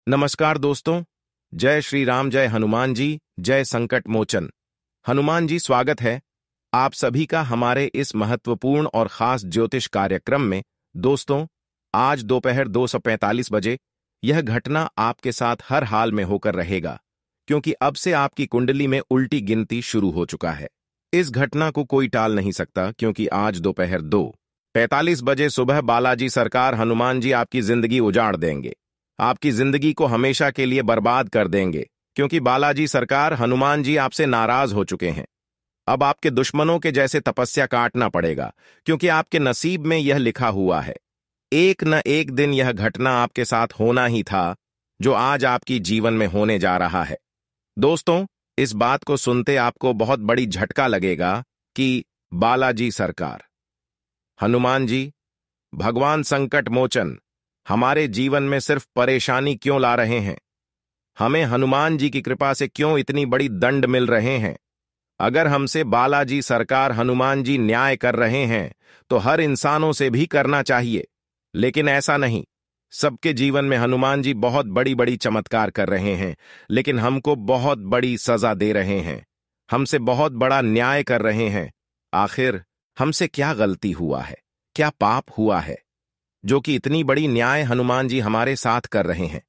नमस्कार दोस्तों। जय श्री राम, जय हनुमान जी, जय संकट मोचन। हनुमान जी, स्वागत है आप सभी का हमारे इस महत्वपूर्ण और खास ज्योतिष कार्यक्रम में। दोस्तों, आज दोपहर 2:45 बजे यह घटना आपके साथ हर हाल में होकर रहेगा, क्योंकि अब से आपकी कुंडली में उल्टी गिनती शुरू हो चुका है। इस घटना को कोई टाल नहीं सकता, क्योंकि आज दोपहर 2:45 बजे सुबह बालाजी सरकार हनुमान जी आपकी जिंदगी उजाड़ देंगे, आपकी जिंदगी को हमेशा के लिए बर्बाद कर देंगे, क्योंकि बालाजी सरकार हनुमान जी आपसे नाराज हो चुके हैं। अब आपके दुश्मनों के जैसे तपस्या काटना पड़ेगा, क्योंकि आपके नसीब में यह लिखा हुआ है। एक न एक दिन यह घटना आपके साथ होना ही था, जो आज आपकी जीवन में होने जा रहा है। दोस्तों, इस बात को सुनते आपको बहुत बड़ी झटका लगेगा कि बालाजी सरकार, हनुमान जी, भगवान संकट मोचन हमारे जीवन में सिर्फ परेशानी क्यों ला रहे हैं? हमें हनुमान जी की कृपा से क्यों इतनी बड़ी दंड मिल रहे हैं? अगर हमसे बालाजी सरकार हनुमान जी न्याय कर रहे हैं, तो हर इंसानों से भी करना चाहिए, लेकिन ऐसा नहीं। सबके जीवन में हनुमान जी बहुत बड़ी बड़ी चमत्कार कर रहे हैं, लेकिन हमको बहुत बड़ी सजा दे रहे हैं, हमसे बहुत बड़ा न्याय कर रहे हैं। आखिर हमसे क्या गलती हुआ है, क्या पाप हुआ है, जो कि इतनी बड़ी न्याय हनुमान जी हमारे साथ कर रहे हैं?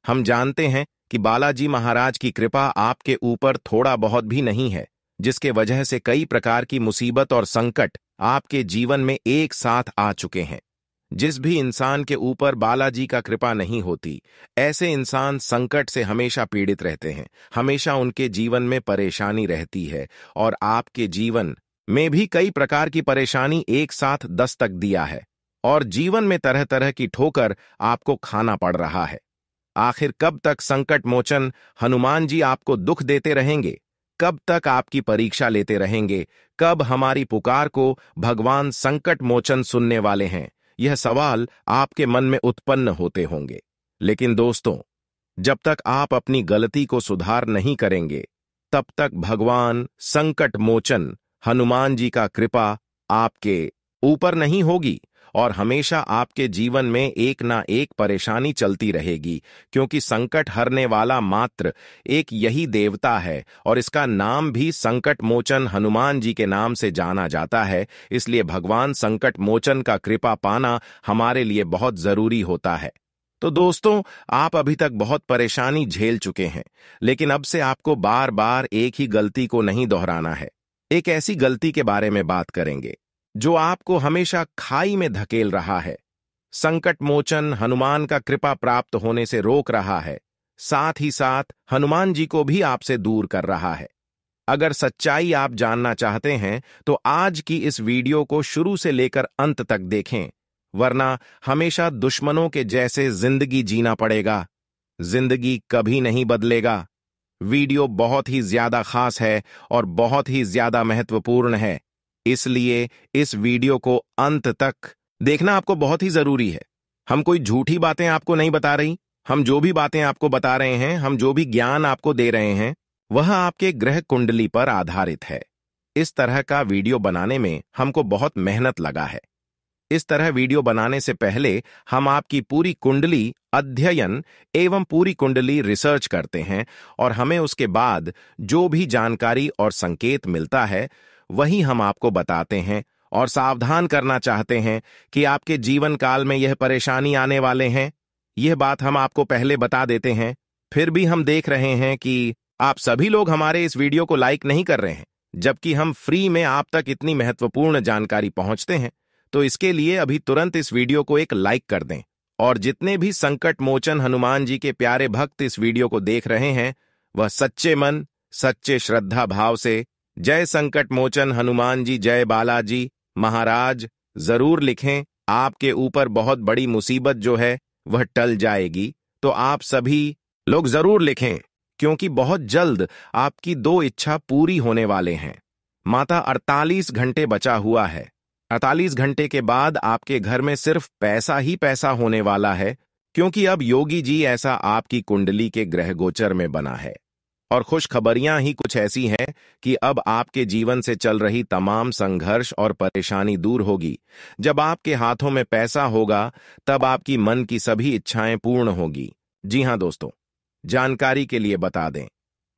हम जानते हैं कि बालाजी महाराज की कृपा आपके ऊपर थोड़ा बहुत भी नहीं है, जिसके वजह से कई प्रकार की मुसीबत और संकट आपके जीवन में एक साथ आ चुके हैं। जिस भी इंसान के ऊपर बालाजी का कृपा नहीं होती, ऐसे इंसान संकट से हमेशा पीड़ित रहते हैं, हमेशा उनके जीवन में परेशानी रहती है। और आपके जीवन में भी कई प्रकार की परेशानी एक साथ दस्तक दिया है, और जीवन में तरह तरह की ठोकर आपको खाना पड़ रहा है। आखिर कब तक संकट मोचन हनुमान जी आपको दुख देते रहेंगे? कब तक आपकी परीक्षा लेते रहेंगे? कब हमारी पुकार को भगवान संकट मोचन सुनने वाले हैं? यह सवाल आपके मन में उत्पन्न होते होंगे। लेकिन दोस्तों, जब तक आप अपनी गलती को सुधार नहीं करेंगे, तब तक भगवान संकट मोचन हनुमान जी का कृपा आपके ऊपर नहीं होगी, और हमेशा आपके जीवन में एक ना एक परेशानी चलती रहेगी, क्योंकि संकट हरने वाला मात्र एक यही देवता है, और इसका नाम भी संकट मोचन हनुमान जी के नाम से जाना जाता है। इसलिए भगवान संकट मोचन का कृपा पाना हमारे लिए बहुत जरूरी होता है। तो दोस्तों, आप अभी तक बहुत परेशानी झेल चुके हैं, लेकिन अब से आपको बार बार एक ही गलती को नहीं दोहराना है। एक ऐसी गलती के बारे में बात करेंगे जो आपको हमेशा खाई में धकेल रहा है, संकट मोचन हनुमान का कृपा प्राप्त होने से रोक रहा है, साथ ही साथ हनुमान जी को भी आपसे दूर कर रहा है। अगर सच्चाई आप जानना चाहते हैं, तो आज की इस वीडियो को शुरू से लेकर अंत तक देखें, वरना हमेशा दुश्मनों के जैसे जिंदगी जीना पड़ेगा। जिंदगी कभी नहीं बदलेगा। वीडियो बहुत ही ज्यादा खास है और बहुत ही ज्यादा महत्वपूर्ण है, इसलिए इस वीडियो को अंत तक देखना आपको बहुत ही जरूरी है। हम कोई झूठी बातें आपको नहीं बता रही। हम जो भी बातें आपको बता रहे हैं, हम जो भी ज्ञान आपको दे रहे हैं, वह आपके ग्रह कुंडली पर आधारित है। इस तरह का वीडियो बनाने में हमको बहुत मेहनत लगा है। इस तरह वीडियो बनाने से पहले हम आपकी पूरी कुंडली अध्ययन एवं पूरी कुंडली रिसर्च करते हैं, और हमें उसके बाद जो भी जानकारी और संकेत मिलता है, वही हम आपको बताते हैं, और सावधान करना चाहते हैं कि आपके जीवन काल में यह परेशानी आने वाले हैं। यह बात हम आपको पहले बता देते हैं। फिर भी हम देख रहे हैं कि आप सभी लोग हमारे इस वीडियो को लाइक नहीं कर रहे हैं, जबकि हम फ्री में आप तक इतनी महत्वपूर्ण जानकारी पहुंचते हैं। तो इसके लिए अभी तुरंत इस वीडियो को एक लाइक कर दें, और जितने भी संकट मोचन हनुमान जी के प्यारे भक्त इस वीडियो को देख रहे हैं, वह सच्चे मन, सच्चे श्रद्धा भाव से जय संकट मोचन हनुमान जी, जय बालाजी महाराज जरूर लिखें। आपके ऊपर बहुत बड़ी मुसीबत जो है वह टल जाएगी। तो आप सभी लोग जरूर लिखें, क्योंकि बहुत जल्द आपकी 2 इच्छा पूरी होने वाले हैं। माता 48 घंटे बचा हुआ है। 48 घंटे के बाद आपके घर में सिर्फ पैसा ही पैसा होने वाला है, क्योंकि अब योगी जी ऐसा आपकी कुंडली के ग्रह गोचर में बना है। और खुशखबरियां ही कुछ ऐसी हैं कि अब आपके जीवन से चल रही तमाम संघर्ष और परेशानी दूर होगी। जब आपके हाथों में पैसा होगा, तब आपकी मन की सभी इच्छाएं पूर्ण होगी। जी हाँ दोस्तों, जानकारी के लिए बता दें,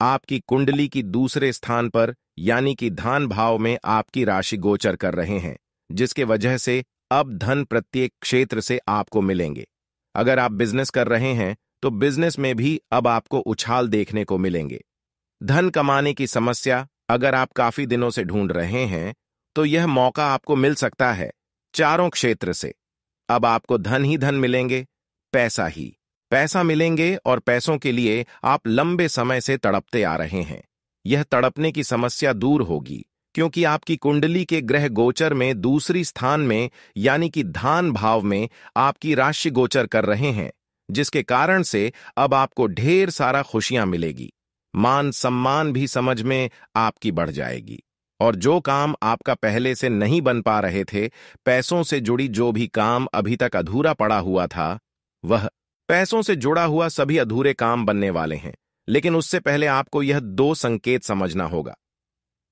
आपकी कुंडली की दूसरे स्थान पर यानी कि धन भाव में आपकी राशि गोचर कर रहे हैं, जिसके वजह से अब धन प्रत्येक क्षेत्र से आपको मिलेंगे। अगर आप बिजनेस कर रहे हैं तो बिजनेस में भी अब आपको उछाल देखने को मिलेंगे। धन कमाने की समस्या अगर आप काफी दिनों से ढूंढ रहे हैं तो यह मौका आपको मिल सकता है। चारों क्षेत्र से अब आपको धन ही धन मिलेंगे, पैसा ही पैसा मिलेंगे और पैसों के लिए आप लंबे समय से तड़पते आ रहे हैं। यह तड़पने की समस्या दूर होगी क्योंकि आपकी कुंडली के ग्रह गोचर में दूसरी स्थान में यानी कि धन भाव में आपकी राशि गोचर कर रहे हैं, जिसके कारण से अब आपको ढेर सारा खुशियां मिलेगी। मान सम्मान भी समझ में आपकी बढ़ जाएगी और जो काम आपका पहले से नहीं बन पा रहे थे, पैसों से जुड़ी जो भी काम अभी तक अधूरा पड़ा हुआ था, वह पैसों से जुड़ा हुआ सभी अधूरे काम बनने वाले हैं। लेकिन उससे पहले आपको यह दो संकेत समझना होगा।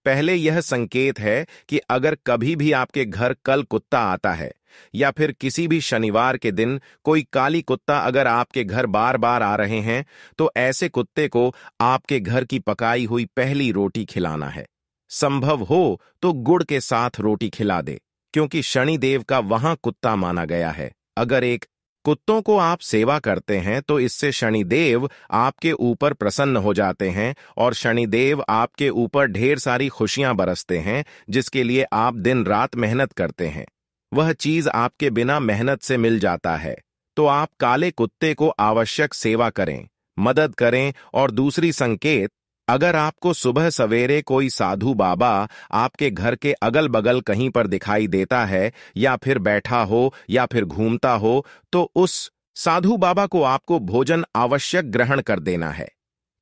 पहले यह संकेत है कि अगर कभी भी आपके घर कल कुत्ता आता है या फिर किसी भी शनिवार के दिन कोई काली कुत्ता अगर आपके घर बार बार आ रहे हैं, तो ऐसे कुत्ते को आपके घर की पकाई हुई पहली रोटी खिलाना है। संभव हो तो गुड़ के साथ रोटी खिला दे, क्योंकि शनिदेव का वहां कुत्ता माना गया है। अगर एक कुत्तों को आप सेवा करते हैं तो इससे शनिदेव आपके ऊपर प्रसन्न हो जाते हैं और शनिदेव आपके ऊपर ढेर सारी खुशियां बरसते हैं, जिसके लिए आप दिन रात मेहनत करते हैं। वह चीज आपके बिना मेहनत से मिल जाता है। तो आप काले कुत्ते को आवश्यक सेवा करें, मदद करें। और दूसरी संकेत, अगर आपको सुबह सवेरे कोई साधु बाबा आपके घर के अगल बगल कहीं पर दिखाई देता है या फिर बैठा हो या फिर घूमता हो, तो उस साधु बाबा को आपको भोजन आवश्यक ग्रहण कर देना है,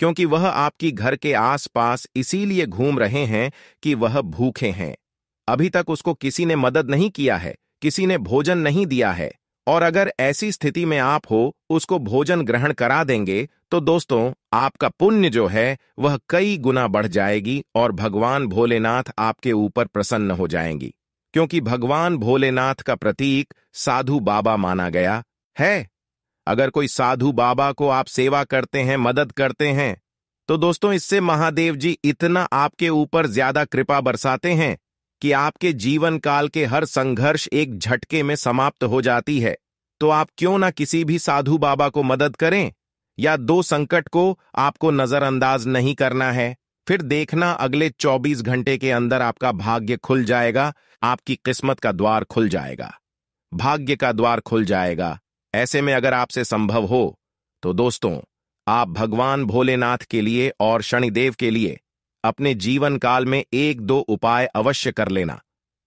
क्योंकि वह आपकी घर के आसपास इसीलिए घूम रहे हैं कि वह भूखे हैं। अभी तक उसको किसी ने मदद नहीं किया है, किसी ने भोजन नहीं दिया है, और अगर ऐसी स्थिति में आप हो उसको भोजन ग्रहण करा देंगे तो दोस्तों आपका पुण्य जो है वह कई गुना बढ़ जाएगी और भगवान भोलेनाथ आपके ऊपर प्रसन्न हो जाएंगी, क्योंकि भगवान भोलेनाथ का प्रतीक साधु बाबा माना गया है। अगर कोई साधु बाबा को आप सेवा करते हैं, मदद करते हैं, तो दोस्तों इससे महादेव जी इतना आपके ऊपर ज्यादा कृपा बरसाते हैं कि आपके जीवन काल के हर संघर्ष एक झटके में समाप्त हो जाती है। तो आप क्यों ना किसी भी साधु बाबा को मदद करें। या दो संकट को आपको नजरअंदाज नहीं करना है, फिर देखना अगले 24 घंटे के अंदर आपका भाग्य खुल जाएगा, आपकी किस्मत का द्वार खुल जाएगा, भाग्य का द्वार खुल जाएगा। ऐसे में अगर आपसे संभव हो तो दोस्तों आप भगवान भोलेनाथ के लिए और शनिदेव के लिए अपने जीवन काल में एक दो उपाय अवश्य कर लेना।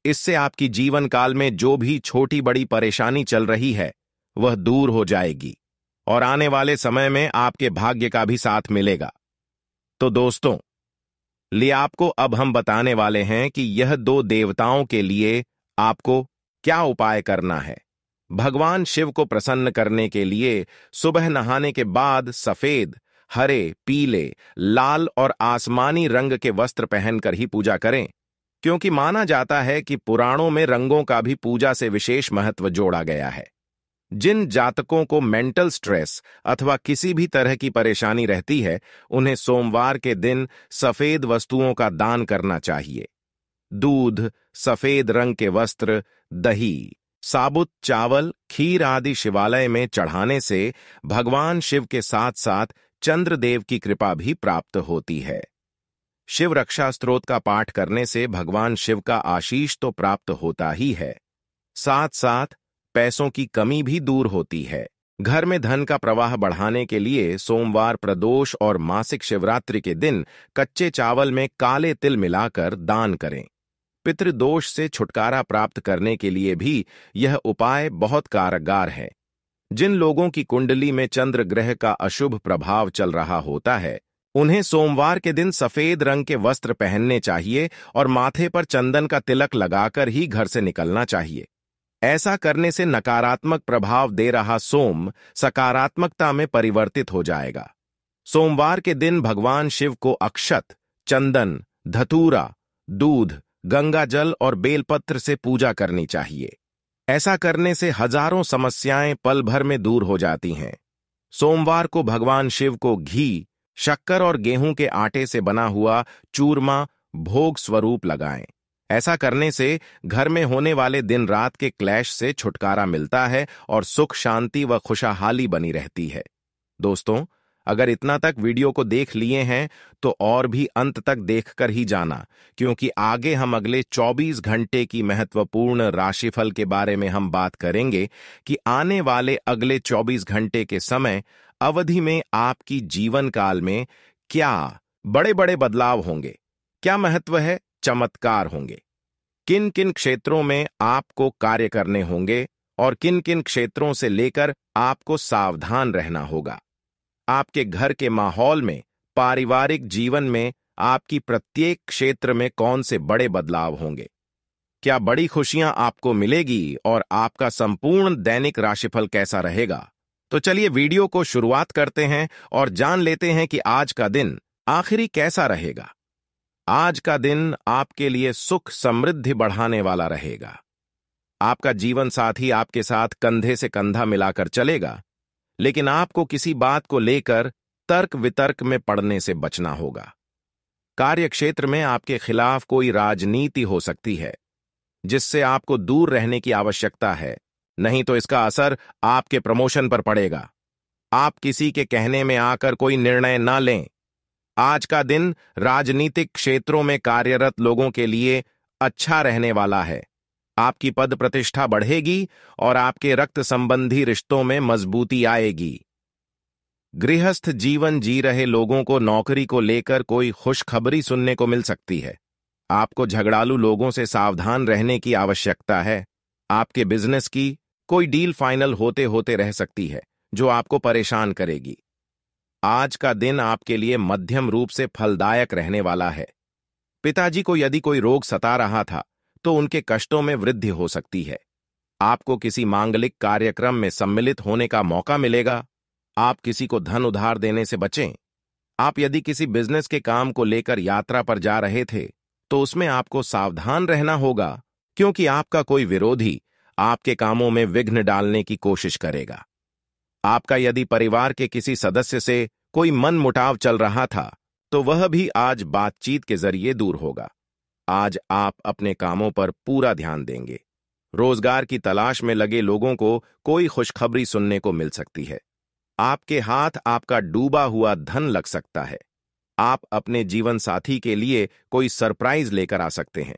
इससे आपकी जीवन काल में जो भी छोटी बड़ी परेशानी चल रही है वह दूर हो जाएगी और आने वाले समय में आपके भाग्य का भी साथ मिलेगा। तो दोस्तों लिए आपको अब हम बताने वाले हैं कि यह दो देवताओं के लिए आपको क्या उपाय करना है। भगवान शिव को प्रसन्न करने के लिए सुबह नहाने के बाद सफेद, हरे, पीले, लाल और आसमानी रंग के वस्त्र पहनकर ही पूजा करें, क्योंकि माना जाता है कि पुराणों में रंगों का भी पूजा से विशेष महत्व जोड़ा गया है। जिन जातकों को मेंटल स्ट्रेस अथवा किसी भी तरह की परेशानी रहती है, उन्हें सोमवार के दिन सफेद वस्तुओं का दान करना चाहिए। दूध, सफेद रंग के वस्त्र, दही, साबुत चावल, खीर आदि शिवालय में चढ़ाने से भगवान शिव के साथ साथ चंद्रदेव की कृपा भी प्राप्त होती है। शिव रक्षा स्तोत्र का पाठ करने से भगवान शिव का आशीष तो प्राप्त होता ही है, साथ साथ पैसों की कमी भी दूर होती है। घर में धन का प्रवाह बढ़ाने के लिए सोमवार, प्रदोष और मासिक शिवरात्रि के दिन कच्चे चावल में काले तिल मिलाकर दान करें। पितृदोष से छुटकारा प्राप्त करने के लिए भी यह उपाय बहुत कारगर है। जिन लोगों की कुंडली में चंद्र ग्रह का अशुभ प्रभाव चल रहा होता है, उन्हें सोमवार के दिन सफेद रंग के वस्त्र पहनने चाहिए और माथे पर चंदन का तिलक लगाकर ही घर से निकलना चाहिए। ऐसा करने से नकारात्मक प्रभाव दे रहा सोम सकारात्मकता में परिवर्तित हो जाएगा। सोमवार के दिन भगवान शिव को अक्षत, चंदन, धतूरा, दूध, गंगा जल और बेलपत्र से पूजा करनी चाहिए। ऐसा करने से हजारों समस्याएं पल भर में दूर हो जाती हैं। सोमवार को भगवान शिव को घी, शक्कर और गेहूं के आटे से बना हुआ चूरमा भोग स्वरूप लगाएं। ऐसा करने से घर में होने वाले दिन रात के क्लैश से छुटकारा मिलता है और सुख शांति व खुशहाली बनी रहती है। दोस्तों, अगर इतना तक वीडियो को देख लिए हैं तो और भी अंत तक देखकर ही जाना, क्योंकि आगे हम अगले 24 घंटे की महत्वपूर्ण राशिफल के बारे में हम बात करेंगे कि आने वाले अगले 24 घंटे के समय अवधि में आपकी जीवन काल में क्या बड़े बड़े बदलाव होंगे, क्या महत्व है, चमत्कार होंगे, किन किन क्षेत्रों में आपको कार्य करने होंगे और किन किन क्षेत्रों से लेकर आपको सावधान रहना होगा। आपके घर के माहौल में, पारिवारिक जीवन में आपकी प्रत्येक क्षेत्र में कौन से बड़े बदलाव होंगे, क्या बड़ी खुशियां आपको मिलेगी और आपका संपूर्ण दैनिक राशिफल कैसा रहेगा। तो चलिए वीडियो को शुरुआत करते हैं और जान लेते हैं कि आज का दिन आखिरी कैसा रहेगा। आज का दिन आपके लिए सुख समृद्धि बढ़ाने वाला रहेगा। आपका जीवन साथी आपके साथ कंधे से कंधा मिलाकर चलेगा, लेकिन आपको किसी बात को लेकर तर्क वितर्क में पड़ने से बचना होगा। कार्यक्षेत्र में आपके खिलाफ कोई राजनीति हो सकती है, जिससे आपको दूर रहने की आवश्यकता है, नहीं तो इसका असर आपके प्रमोशन पर पड़ेगा। आप किसी के कहने में आकर कोई निर्णय न लें। आज का दिन राजनीतिक क्षेत्रों में कार्यरत लोगों के लिए अच्छा रहने वाला है। आपकी पद प्रतिष्ठा बढ़ेगी और आपके रक्त संबंधी रिश्तों में मजबूती आएगी। गृहस्थ जीवन जी रहे लोगों को नौकरी को लेकर कोई खुशखबरी सुनने को मिल सकती है। आपको झगड़ालू लोगों से सावधान रहने की आवश्यकता है। आपके बिजनेस की कोई डील फाइनल होते होते रह सकती है, जो आपको परेशान करेगी। आज का दिन आपके लिए मध्यम रूप से फलदायक रहने वाला है। पिताजी को यदि कोई रोग सता रहा था तो उनके कष्टों में वृद्धि हो सकती है। आपको किसी मांगलिक कार्यक्रम में सम्मिलित होने का मौका मिलेगा। आप किसी को धन उधार देने से बचें। आप यदि किसी बिजनेस के काम को लेकर यात्रा पर जा रहे थे तो उसमें आपको सावधान रहना होगा, क्योंकि आपका कोई विरोधी आपके कामों में विघ्न डालने की कोशिश करेगा। आपका यदि परिवार के किसी सदस्य से कोई मनमुटाव चल रहा था तो वह भी आज बातचीत के जरिए दूर होगा। आज आप अपने कामों पर पूरा ध्यान देंगे। रोजगार की तलाश में लगे लोगों को कोई खुशखबरी सुनने को मिल सकती है। आपके हाथ आपका डूबा हुआ धन लग सकता है। आप अपने जीवन साथी के लिए कोई सरप्राइज लेकर आ सकते हैं।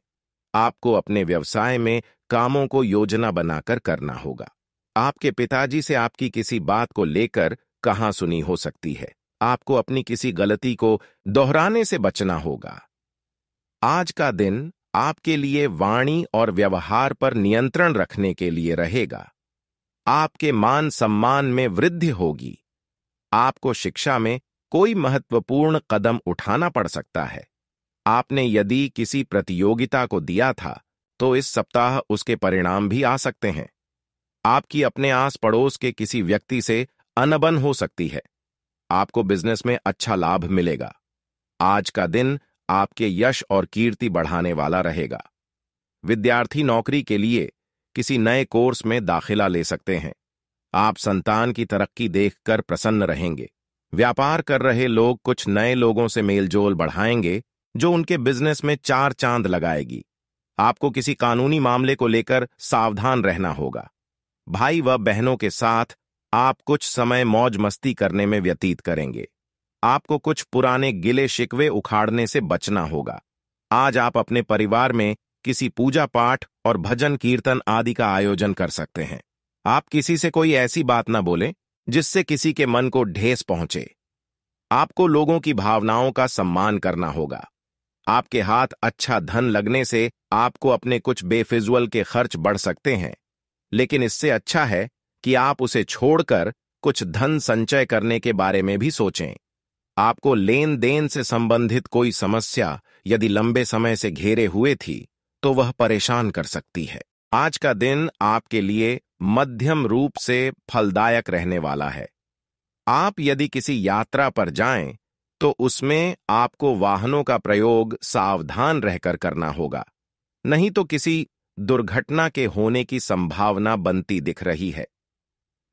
आपको अपने व्यवसाय में कामों को योजना बनाकर करना होगा। आपके पिताजी से आपकी किसी बात को लेकर कहासुनी हो सकती है। आपको अपनी किसी गलती को दोहराने से बचना होगा। आज का दिन आपके लिए वाणी और व्यवहार पर नियंत्रण रखने के लिए रहेगा। आपके मान सम्मान में वृद्धि होगी। आपको शिक्षा में कोई महत्वपूर्ण कदम उठाना पड़ सकता है। आपने यदि किसी प्रतियोगिता को दिया था तो इस सप्ताह उसके परिणाम भी आ सकते हैं। आपकी अपने आस पड़ोस के किसी व्यक्ति से अनबन हो सकती है। आपको बिजनेस में अच्छा लाभ मिलेगा। आज का दिन आपके यश और कीर्ति बढ़ाने वाला रहेगा। विद्यार्थी नौकरी के लिए किसी नए कोर्स में दाखिला ले सकते हैं। आप संतान की तरक्की देखकर प्रसन्न रहेंगे। व्यापार कर रहे लोग कुछ नए लोगों से मेलजोल बढ़ाएंगे, जो उनके बिजनेस में चार चांद लगाएगी। आपको किसी कानूनी मामले को लेकर सावधान रहना होगा। भाई व बहनों के साथ आप कुछ समय मौज मस्ती करने में व्यतीत करेंगे। आपको कुछ पुराने गिले शिकवे उखाड़ने से बचना होगा। आज आप अपने परिवार में किसी पूजा पाठ और भजन कीर्तन आदि का आयोजन कर सकते हैं। आप किसी से कोई ऐसी बात ना बोलें जिससे किसी के मन को ठेस पहुंचे। आपको लोगों की भावनाओं का सम्मान करना होगा। आपके हाथ अच्छा धन लगने से आपको अपने कुछ बेफिजुल के खर्च बढ़ सकते हैं, लेकिन इससे अच्छा है कि आप उसे छोड़कर कुछ धन संचय करने के बारे में भी सोचें। आपको लेन देन से संबंधित कोई समस्या यदि लंबे समय से घेरे हुए थी तो वह परेशान कर सकती है। आज का दिन आपके लिए मध्यम रूप से फलदायक रहने वाला है। आप यदि किसी यात्रा पर जाएं तो उसमें आपको वाहनों का प्रयोग सावधान रहकर करना होगा, नहीं तो किसी दुर्घटना के होने की संभावना बनती दिख रही है।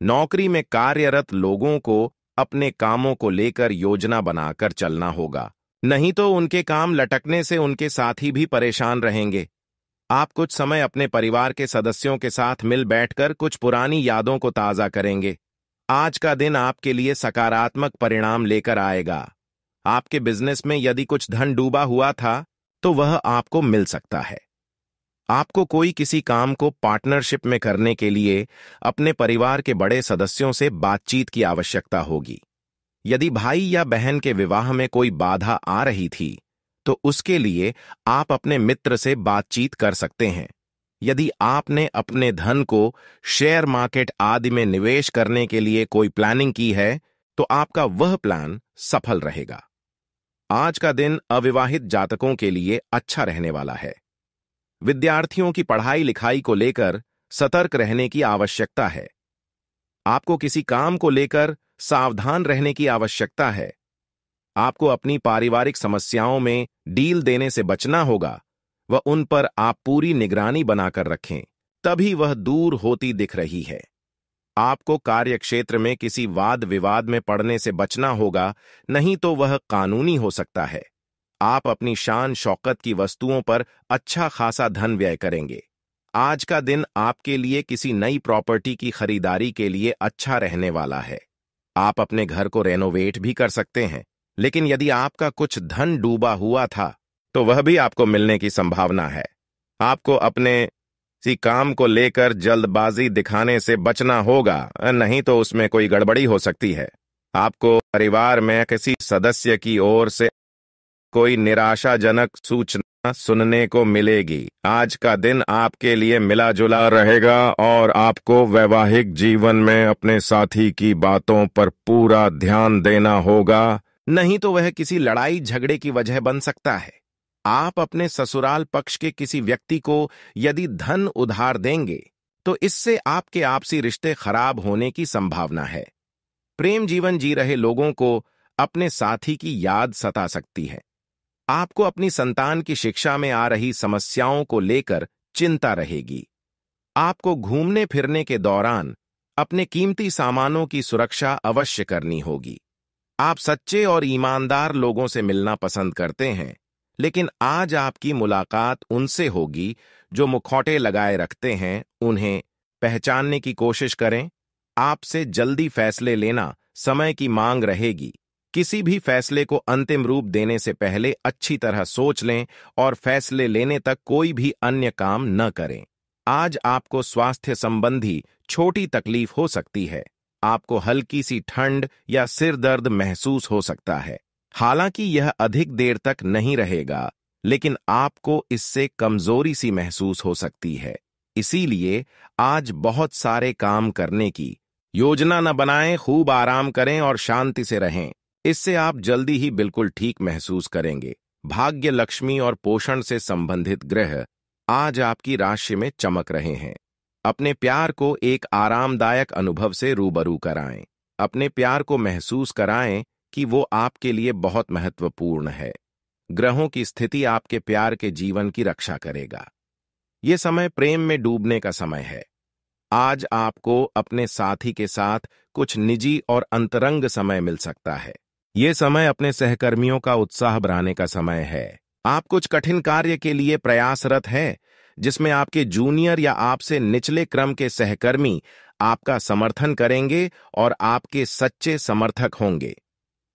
नौकरी में कार्यरत लोगों को अपने कामों को लेकर योजना बनाकर चलना होगा, नहीं तो उनके काम लटकने से उनके साथी भी परेशान रहेंगे। आप कुछ समय अपने परिवार के सदस्यों के साथ मिल बैठकर कुछ पुरानी यादों को ताज़ा करेंगे। आज का दिन आपके लिए सकारात्मक परिणाम लेकर आएगा। आपके बिजनेस में यदि कुछ धन डूबा हुआ था तो वह आपको मिल सकता है। आपको कोई किसी काम को पार्टनरशिप में करने के लिए अपने परिवार के बड़े सदस्यों से बातचीत की आवश्यकता होगी। यदि भाई या बहन के विवाह में कोई बाधा आ रही थी तो उसके लिए आप अपने मित्र से बातचीत कर सकते हैं। यदि आपने अपने धन को शेयर मार्केट आदि में निवेश करने के लिए कोई प्लानिंग की है तो आपका वह प्लान सफल रहेगा। आज का दिन अविवाहित जातकों के लिए अच्छा रहने वाला है। विद्यार्थियों की पढ़ाई लिखाई को लेकर सतर्क रहने की आवश्यकता है। आपको किसी काम को लेकर सावधान रहने की आवश्यकता है। आपको अपनी पारिवारिक समस्याओं में डील देने से बचना होगा। वह उन पर आप पूरी निगरानी बनाकर रखें, तभी वह दूर होती दिख रही है। आपको कार्यक्षेत्र में किसी वाद विवाद में पड़ने से बचना होगा, नहीं तो वह कानूनी हो सकता है। आप अपनी शान शौकत की वस्तुओं पर अच्छा खासा धन व्यय करेंगे। आज का दिन आपके लिए किसी नई प्रॉपर्टी की खरीदारी के लिए अच्छा रहने वाला है। आप अपने घर को रेनोवेट भी कर सकते हैं, लेकिन यदि आपका कुछ धन डूबा हुआ था तो वह भी आपको मिलने की संभावना है। आपको अपने किसी काम को लेकर जल्दबाजी दिखाने से बचना होगा, नहीं तो उसमें कोई गड़बड़ी हो सकती है। आपको परिवार में किसी सदस्य की ओर से कोई निराशाजनक सूचना सुनने को मिलेगी। आज का दिन आपके लिए मिला जुला रहेगा और आपको वैवाहिक जीवन में अपने साथी की बातों पर पूरा ध्यान देना होगा, नहीं तो वह किसी लड़ाई झगड़े की वजह बन सकता है। आप अपने ससुराल पक्ष के किसी व्यक्ति को यदि धन उधार देंगे तो इससे आपके आपसी रिश्ते खराब होने की संभावना है। प्रेम जीवन जी रहे लोगों को अपने साथी की याद सता सकती है। आपको अपनी संतान की शिक्षा में आ रही समस्याओं को लेकर चिंता रहेगी। आपको घूमने फिरने के दौरान अपने कीमती सामानों की सुरक्षा अवश्य करनी होगी। आप सच्चे और ईमानदार लोगों से मिलना पसंद करते हैं, लेकिन आज आपकी मुलाकात उनसे होगी जो मुखौटे लगाए रखते हैं। उन्हें पहचानने की कोशिश करें। आपसे जल्दी फैसले लेना समय की मांग रहेगी। किसी भी फैसले को अंतिम रूप देने से पहले अच्छी तरह सोच लें और फैसले लेने तक कोई भी अन्य काम न करें। आज आपको स्वास्थ्य संबंधी छोटी तकलीफ हो सकती है। आपको हल्की सी ठंड या सिर दर्द महसूस हो सकता है। हालांकि यह अधिक देर तक नहीं रहेगा, लेकिन आपको इससे कमजोरी सी महसूस हो सकती है। इसीलिए आज बहुत सारे काम करने की योजना न बनाएं, खूब आराम करें और शांति से रहें। इससे आप जल्दी ही बिल्कुल ठीक महसूस करेंगे। भाग्य, लक्ष्मी और पोषण से संबंधित ग्रह आज आपकी राशि में चमक रहे हैं। अपने प्यार को एक आरामदायक अनुभव से रूबरू कराएं। अपने प्यार को महसूस कराएं कि वो आपके लिए बहुत महत्वपूर्ण है। ग्रहों की स्थिति आपके प्यार के जीवन की रक्षा करेगा। ये समय प्रेम में डूबने का समय है। आज आपको अपने साथी के साथ कुछ निजी और अंतरंग समय मिल सकता है। ये समय अपने सहकर्मियों का उत्साह बढ़ाने का समय है। आप कुछ कठिन कार्य के लिए प्रयासरत हैं, जिसमें आपके जूनियर या आपसे निचले क्रम के सहकर्मी आपका समर्थन करेंगे और आपके सच्चे समर्थक होंगे।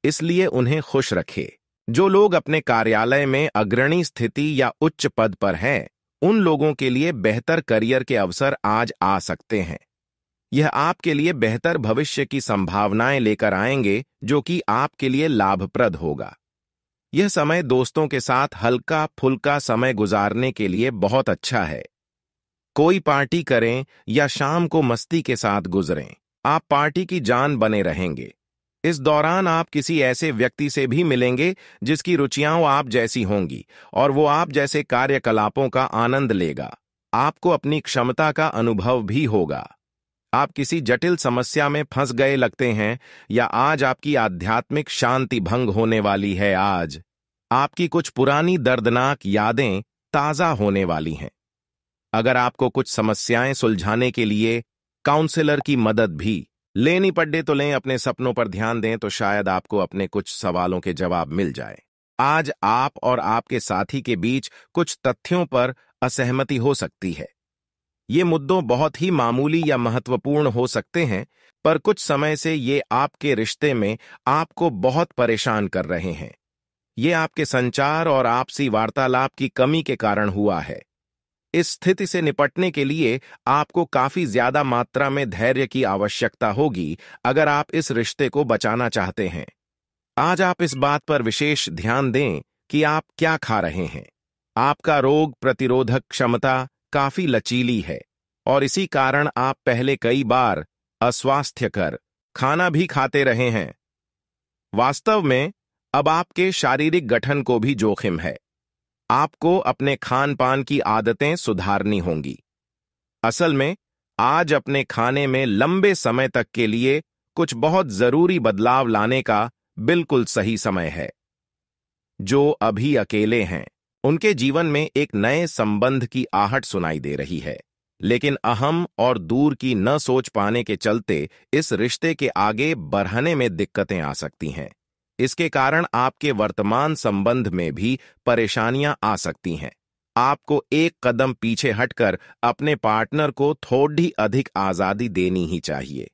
इसलिए उन्हें खुश रखें। जो लोग अपने कार्यालय में अग्रणी स्थिति या उच्च पद पर हैं, उन लोगों के लिए बेहतर करियर के अवसर आज आ सकते हैं। यह आपके लिए बेहतर भविष्य की संभावनाएं लेकर आएंगे, जो कि आपके लिए लाभप्रद होगा। यह समय दोस्तों के साथ हल्का फुल्का समय गुजारने के लिए बहुत अच्छा है। कोई पार्टी करें या शाम को मस्ती के साथ गुजरें। आप पार्टी की जान बने रहेंगे। इस दौरान आप किसी ऐसे व्यक्ति से भी मिलेंगे जिसकी रुचियां आप जैसी होंगी और वो आप जैसे कार्यकलापों का आनंद लेगा। आपको अपनी क्षमता का अनुभव भी होगा। आप किसी जटिल समस्या में फंस गए लगते हैं या आज आपकी आध्यात्मिक शांति भंग होने वाली है। आज आपकी कुछ पुरानी दर्दनाक यादें ताजा होने वाली हैं। अगर आपको कुछ समस्याएं सुलझाने के लिए काउंसलर की मदद भी लेनी पड़े तो लें, अपने सपनों पर ध्यान दें तो शायद आपको अपने कुछ सवालों के जवाब मिल जाए। आज आप और आपके साथी के बीच कुछ तथ्यों पर असहमति हो सकती है। ये मुद्दों बहुत ही मामूली या महत्वपूर्ण हो सकते हैं, पर कुछ समय से ये आपके रिश्ते में आपको बहुत परेशान कर रहे हैं। ये आपके संचार और आपसी वार्तालाप की कमी के कारण हुआ है। इस स्थिति से निपटने के लिए आपको काफी ज्यादा मात्रा में धैर्य की आवश्यकता होगी अगर आप इस रिश्ते को बचाना चाहते हैं। आज आप इस बात पर विशेष ध्यान दें कि आप क्या खा रहे हैं। आपका रोग प्रतिरोधक क्षमता काफी लचीली है और इसी कारण आप पहले कई बार अस्वास्थ्यकर खाना भी खाते रहे हैं। वास्तव में अब आपके शारीरिक गठन को भी जोखिम है। आपको अपने खान पान की आदतें सुधारनी होंगी। असल में आज अपने खाने में लंबे समय तक के लिए कुछ बहुत जरूरी बदलाव लाने का बिल्कुल सही समय है। जो अभी अकेले हैं, उनके जीवन में एक नए संबंध की आहट सुनाई दे रही है, लेकिन अहम और दूर की न सोच पाने के चलते इस रिश्ते के आगे बढ़ने में दिक्कतें आ सकती हैं। इसके कारण आपके वर्तमान संबंध में भी परेशानियां आ सकती हैं। आपको एक कदम पीछे हटकर अपने पार्टनर को थोड़ी अधिक आजादी देनी ही चाहिए,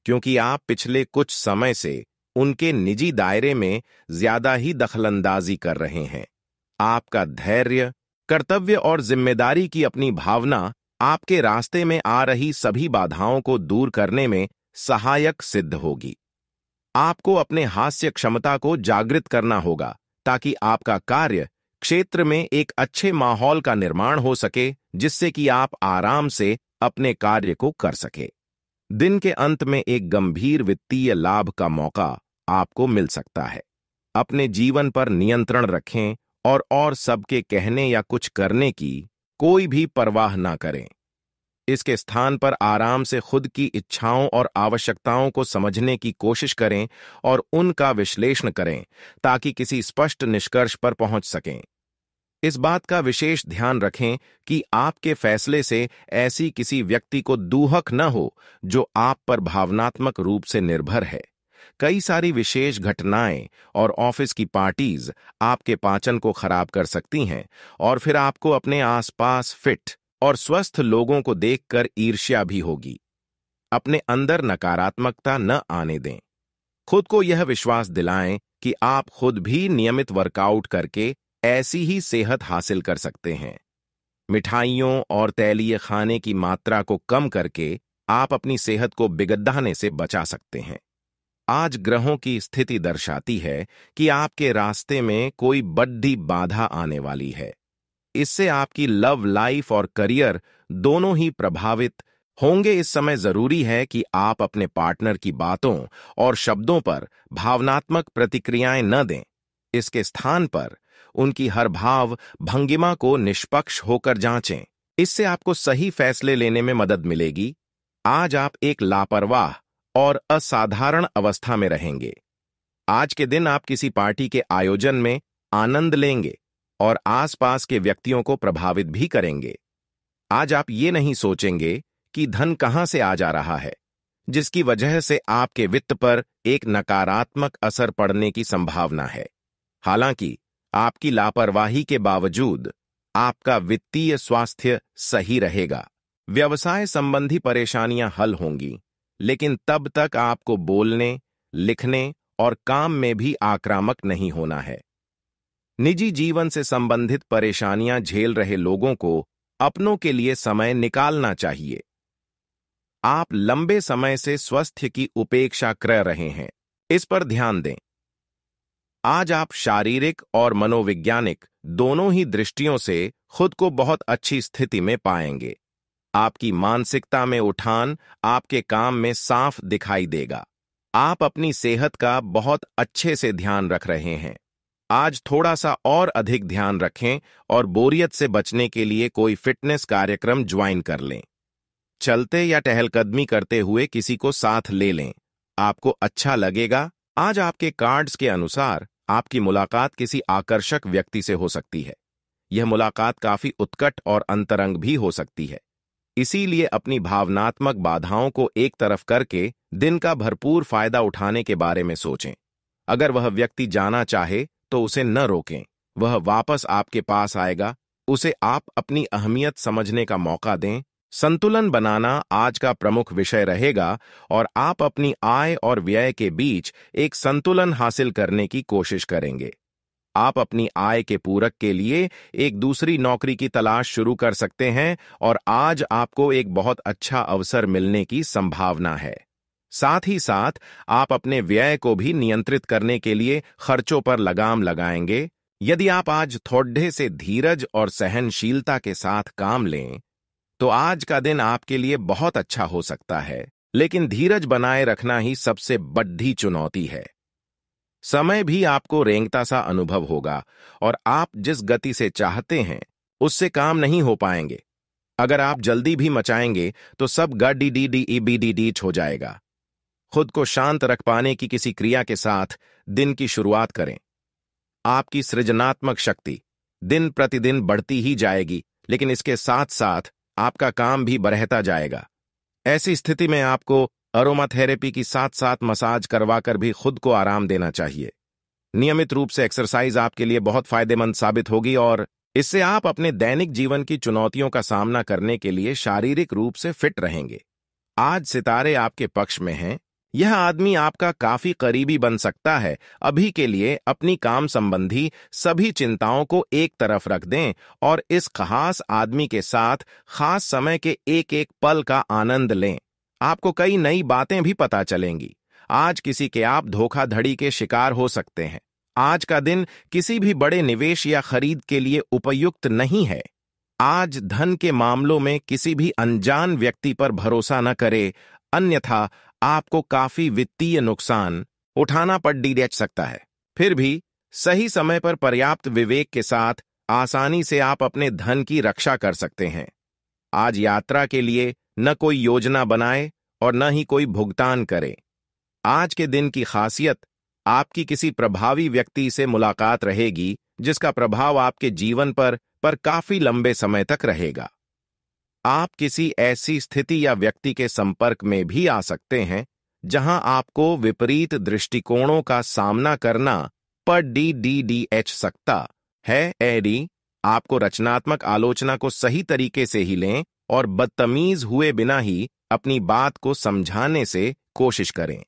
क्योंकि आप पिछले कुछ समय से उनके निजी दायरे में ज्यादा ही दखलंदाजी कर रहे हैं। आपका धैर्य, कर्तव्य और जिम्मेदारी की अपनी भावना आपके रास्ते में आ रही सभी बाधाओं को दूर करने में सहायक सिद्ध होगी। आपको अपने हास्य क्षमता को जागृत करना होगा ताकि आपका कार्य क्षेत्र में एक अच्छे माहौल का निर्माण हो सके, जिससे कि आप आराम से अपने कार्य को कर सके। दिन के अंत में एक गंभीर वित्तीय लाभ का मौका आपको मिल सकता है। अपने जीवन पर नियंत्रण रखें और सबके कहने या कुछ करने की कोई भी परवाह ना करें। इसके स्थान पर आराम से खुद की इच्छाओं और आवश्यकताओं को समझने की कोशिश करें और उनका विश्लेषण करें ताकि किसी स्पष्ट निष्कर्ष पर पहुंच सकें। इस बात का विशेष ध्यान रखें कि आपके फैसले से ऐसी किसी व्यक्ति को दूहक न हो जो आप पर भावनात्मक रूप से निर्भर है। कई सारी विशेष घटनाएं और ऑफिस की पार्टीज आपके पाचन को खराब कर सकती हैं और फिर आपको अपने आसपास फिट और स्वस्थ लोगों को देखकर ईर्ष्या भी होगी। अपने अंदर नकारात्मकता न आने दें। खुद को यह विश्वास दिलाएं कि आप खुद भी नियमित वर्कआउट करके ऐसी ही सेहत हासिल कर सकते हैं। मिठाइयों और तैलीय खाने की मात्रा को कम करके आप अपनी सेहत को बिगड़ने से बचा सकते हैं। आज ग्रहों की स्थिति दर्शाती है कि आपके रास्ते में कोई बड़ी बाधा आने वाली है। इससे आपकी लव लाइफ और करियर दोनों ही प्रभावित होंगे। इस समय जरूरी है कि आप अपने पार्टनर की बातों और शब्दों पर भावनात्मक प्रतिक्रियाएं न दें। इसके स्थान पर उनकी हर भाव भंगिमा को निष्पक्ष होकर जांचें। इससे आपको सही फैसले लेने में मदद मिलेगी। आज आप एक लापरवाह और असाधारण अवस्था में रहेंगे। आज के दिन आप किसी पार्टी के आयोजन में आनंद लेंगे और आसपास के व्यक्तियों को प्रभावित भी करेंगे। आज आप ये नहीं सोचेंगे कि धन कहां से आ जा रहा है, जिसकी वजह से आपके वित्त पर एक नकारात्मक असर पड़ने की संभावना है। हालांकि आपकी लापरवाही के बावजूद आपका वित्तीय स्वास्थ्य सही रहेगा। व्यवसाय संबंधी परेशानियां हल होंगी, लेकिन तब तक आपको बोलने, लिखने और काम में भी आक्रामक नहीं होना है। निजी जीवन से संबंधित परेशानियां झेल रहे लोगों को अपनों के लिए समय निकालना चाहिए। आप लंबे समय से स्वास्थ्य की उपेक्षा कर रहे हैं, इस पर ध्यान दें। आज आप शारीरिक और मनोवैज्ञानिक दोनों ही दृष्टियों से खुद को बहुत अच्छी स्थिति में पाएंगे। आपकी मानसिकता में उठान आपके काम में साफ दिखाई देगा। आप अपनी सेहत का बहुत अच्छे से ध्यान रख रहे हैं। आज थोड़ा सा और अधिक ध्यान रखें और बोरियत से बचने के लिए कोई फिटनेस कार्यक्रम ज्वाइन कर लें। चलते या टहलकदमी करते हुए किसी को साथ ले लें, आपको अच्छा लगेगा। आज आपके कार्ड्स के अनुसार आपकी मुलाकात किसी आकर्षक व्यक्ति से हो सकती है। यह मुलाकात काफी उत्कट और अंतरंग भी हो सकती है। इसीलिए अपनी भावनात्मक बाधाओं को एक तरफ करके दिन का भरपूर फायदा उठाने के बारे में सोचें। अगर वह व्यक्ति जाना चाहे तो उसे न रोकें, वह वापस आपके पास आएगा। उसे आप अपनी अहमियत समझने का मौका दें। संतुलन बनाना आज का प्रमुख विषय रहेगा और आप अपनी आय और व्यय के बीच एक संतुलन हासिल करने की कोशिश करेंगे। आप अपनी आय के पूरक के लिए एक दूसरी नौकरी की तलाश शुरू कर सकते हैं और आज आपको एक बहुत अच्छा अवसर मिलने की संभावना है। साथ ही साथ आप अपने व्यय को भी नियंत्रित करने के लिए खर्चों पर लगाम लगाएंगे। यदि आप आज थोड़े से धीरज और सहनशीलता के साथ काम लें तो आज का दिन आपके लिए बहुत अच्छा हो सकता है, लेकिन धीरज बनाए रखना ही सबसे बड़ी चुनौती है। समय भी आपको रेंगता सा अनुभव होगा और आप जिस गति से चाहते हैं उससे काम नहीं हो पाएंगे। अगर आप जल्दी भी मचाएंगे तो सब गड़बड़ हो जाएगा। खुद को शांत रख पाने की किसी क्रिया के साथ दिन की शुरुआत करें। आपकी सृजनात्मक शक्ति दिन प्रतिदिन बढ़ती ही जाएगी, लेकिन इसके साथ साथ आपका काम भी बढ़ता जाएगा। ऐसी स्थिति में आपको अरोमा थेरेपी की साथ साथ मसाज करवाकर भी खुद को आराम देना चाहिए। नियमित रूप से एक्सरसाइज आपके लिए बहुत फायदेमंद साबित होगी और इससे आप अपने दैनिक जीवन की चुनौतियों का सामना करने के लिए शारीरिक रूप से फिट रहेंगे। आज सितारे आपके पक्ष में हैं। यह आदमी आपका काफी करीबी बन सकता है। अभी के लिए अपनी काम संबंधी सभी चिंताओं को एक तरफ रख दें और इस खास आदमी के साथ खास समय के एक एक पल का आनंद लें। आपको कई नई बातें भी पता चलेंगी। आज किसी के आप धोखाधड़ी के शिकार हो सकते हैं। आज का दिन किसी भी बड़े निवेश या खरीद के लिए उपयुक्त नहीं है। आज धन के मामलों में किसी भी अनजान व्यक्ति पर भरोसा न करें, अन्यथा आपको काफी वित्तीय नुकसान उठाना पड़ सकता है। फिर भी सही समय पर पर्याप्त विवेक के साथ आसानी से आप अपने धन की रक्षा कर सकते हैं। आज यात्रा के लिए न कोई योजना बनाए और न ही कोई भुगतान करें। आज के दिन की खासियत आपकी किसी प्रभावी व्यक्ति से मुलाकात रहेगी जिसका प्रभाव आपके जीवन पर काफी लंबे समय तक रहेगा। आप किसी ऐसी स्थिति या व्यक्ति के संपर्क में भी आ सकते हैं जहां आपको विपरीत दृष्टिकोणों का सामना करना पड़ सकता है। एडी, आपको रचनात्मक आलोचना को सही तरीके से ही लें और बदतमीज हुए बिना ही अपनी बात को समझाने से कोशिश करें।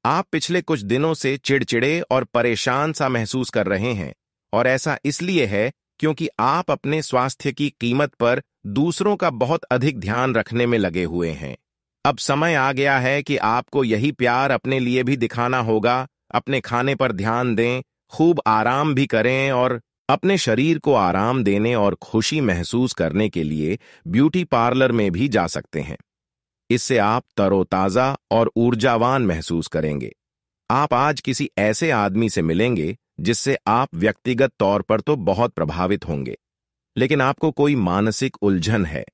आप पिछले कुछ दिनों से चिड़चिड़े और परेशान सा महसूस कर रहे हैं और ऐसा इसलिए है क्योंकि आप अपने स्वास्थ्य की कीमत पर दूसरों का बहुत अधिक ध्यान रखने में लगे हुए हैं। अब समय आ गया है कि आपको यही प्यार अपने लिए भी दिखाना होगा। अपने खाने पर ध्यान दें, खूब आराम भी करें और अपने शरीर को आराम देने और खुशी महसूस करने के लिए ब्यूटी पार्लर में भी जा सकते हैं। इससे आप तरोताजा और ऊर्जावान महसूस करेंगे। आप आज किसी ऐसे आदमी से मिलेंगे जिससे आप व्यक्तिगत तौर पर तो बहुत प्रभावित होंगे, लेकिन आपको कोई मानसिक उलझन है।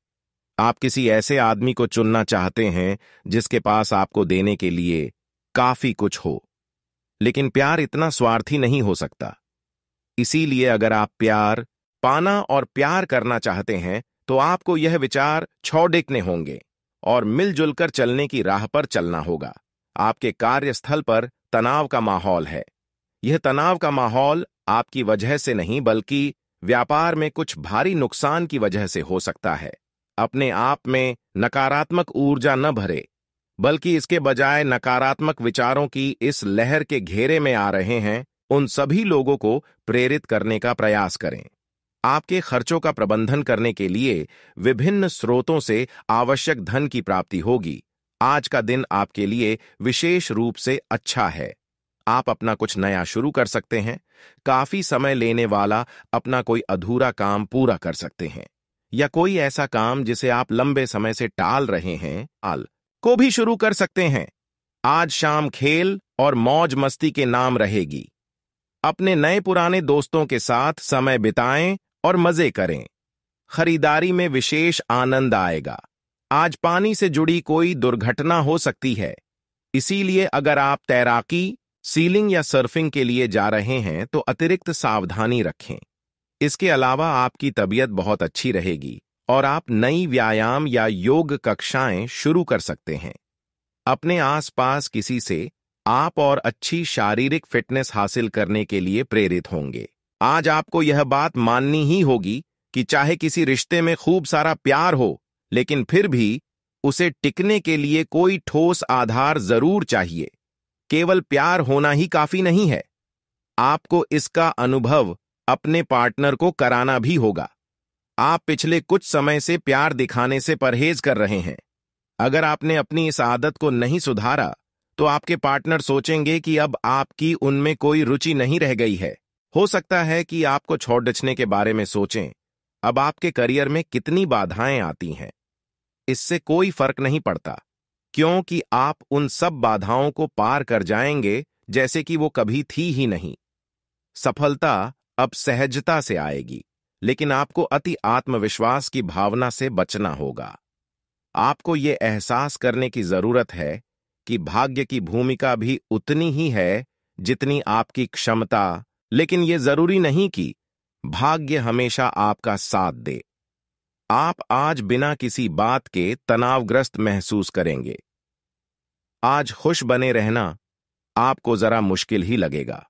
आप किसी ऐसे आदमी को चुनना चाहते हैं जिसके पास आपको देने के लिए काफी कुछ हो, लेकिन प्यार इतना स्वार्थी नहीं हो सकता। इसीलिए अगर आप प्यार पाना और प्यार करना चाहते हैं तो आपको यह विचार छोड़ने होंगे और मिलजुल कर चलने की राह पर चलना होगा। आपके कार्यस्थल पर तनाव का माहौल है। यह तनाव का माहौल आपकी वजह से नहीं बल्कि व्यापार में कुछ भारी नुकसान की वजह से हो सकता है। अपने आप में नकारात्मक ऊर्जा न भरे, बल्कि इसके बजाय नकारात्मक विचारों की इस लहर के घेरे में आ रहे हैं उन सभी लोगों को प्रेरित करने का प्रयास करें। आपके खर्चों का प्रबंधन करने के लिए विभिन्न स्रोतों से आवश्यक धन की प्राप्ति होगी। आज का दिन आपके लिए विशेष रूप से अच्छा है। आप अपना कुछ नया शुरू कर सकते हैं। काफी समय लेने वाला अपना कोई अधूरा काम पूरा कर सकते हैं या कोई ऐसा काम जिसे आप लंबे समय से टाल रहे हैं को भी शुरू कर सकते हैं। आज शाम खेल और मौज मस्ती के नाम रहेगी। अपने नए पुराने दोस्तों के साथ समय बिताएं और मजे करें। खरीदारी में विशेष आनंद आएगा। आज पानी से जुड़ी कोई दुर्घटना हो सकती है, इसीलिए अगर आप तैराकी, सीलिंग या सर्फिंग के लिए जा रहे हैं तो अतिरिक्त सावधानी रखें। इसके अलावा आपकी तबीयत बहुत अच्छी रहेगी और आप नई व्यायाम या योग कक्षाएं शुरू कर सकते हैं। अपने आसपास किसी से आप और अच्छी शारीरिक फिटनेस हासिल करने के लिए प्रेरित होंगे। आज आपको यह बात माननी ही होगी कि चाहे किसी रिश्ते में खूब सारा प्यार हो, लेकिन फिर भी उसे टिकने के लिए कोई ठोस आधार जरूर चाहिए। केवल प्यार होना ही काफी नहीं है, आपको इसका अनुभव अपने पार्टनर को कराना भी होगा। आप पिछले कुछ समय से प्यार दिखाने से परहेज कर रहे हैं। अगर आपने अपनी इस आदत को नहीं सुधारा, तो आपके पार्टनर सोचेंगे कि अब आपकी उनमें कोई रुचि नहीं रह गई है। हो सकता है कि आपको छोड़ के बारे में सोचें। अब आपके करियर में कितनी बाधाएं आती हैं, इससे कोई फर्क नहीं पड़ता, क्योंकि आप उन सब बाधाओं को पार कर जाएंगे जैसे कि वो कभी थी ही नहीं। सफलता अब सहजता से आएगी, लेकिन आपको अति आत्मविश्वास की भावना से बचना होगा। आपको ये एहसास करने की जरूरत है कि भाग्य की भूमिका भी उतनी ही है जितनी आपकी क्षमता, लेकिन यह जरूरी नहीं कि भाग्य हमेशा आपका साथ दे। आप आज बिना किसी बात के तनावग्रस्त महसूस करेंगे। आज खुश बने रहना आपको जरा मुश्किल ही लगेगा।